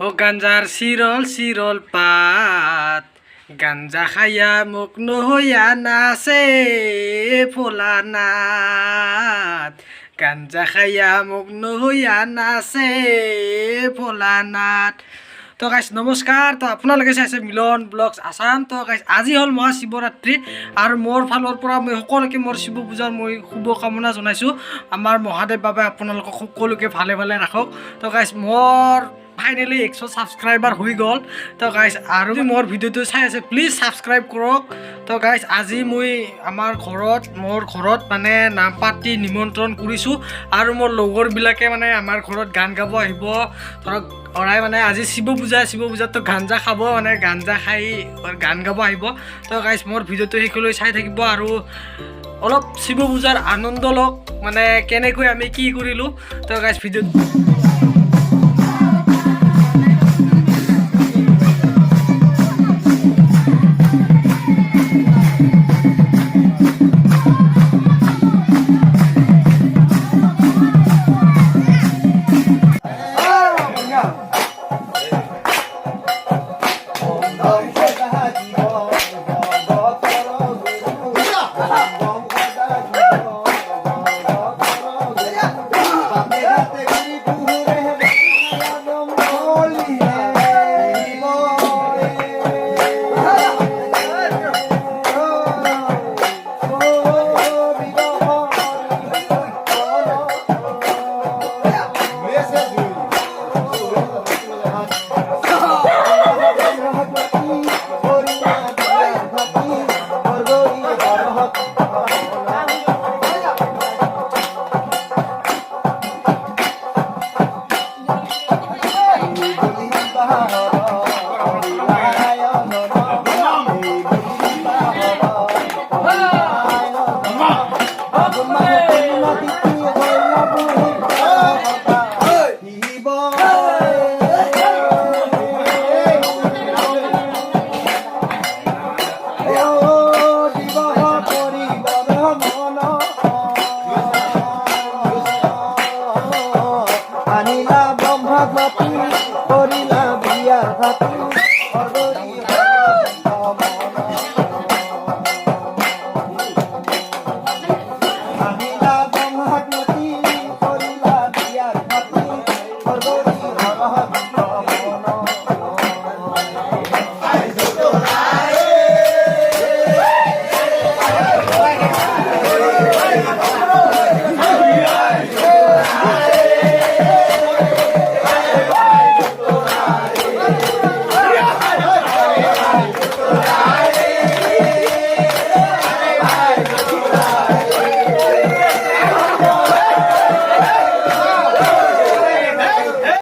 ও গাঞ্জার শিরল শিরল পাত গাঞ্জা খাইয়া মুখ নহইয়া নাচে ফোলানাথ গাঞ্জা খাইয়া মুখ নহইয়া নাচে ফোলানাথ। তো গাইছ নমস্কাৰ। তো আপোনালোকে চাইছে মিলন ব্লগছ আছাম। তো গাইছ আজি হ'ল মহাশিৱৰাত্ৰি আৰু মোৰ ফালৰ পৰা মই সকলোকে মোৰ শিৱ পূজাৰ মই শুভকামনা জনাইছোঁ। আমাৰ মহাদেৱ বাবাই আপোনালোকক সকলোকে ভালে ভালে ৰাখক। তো গাইছ মোৰ ফাইনেলি 100 ছাবস্ক্ৰাইবাৰ হৈ গ'ল। তো গাইছ আৰু মোৰ ভিডিঅ'টো চাই আছে প্লিজ ছাবস্ক্ৰাইব কৰক। তো গাইছ আজি মই মোৰ ঘৰত মানে নাম পাতি নিমন্ত্ৰণ কৰিছোঁ আৰু মোৰ লগৰবিলাকে মানে আমাৰ ঘৰত গান গাব আহিব। ধৰক অৰাই মানে আজি শিৱ পূজাতো গাঞ্জা খাব, মানে গাঞ্জা খাই গান গাব আহিব। তো গাইছ মোৰ ভিডিঅ'টো শেষলৈ চাই থাকিব আৰু অলপ শিৱ পূজাৰ আনন্দ লওক, মানে কেনেকৈ আমি কি কৰিলোঁ। তো গাইছ ভিডিঅ'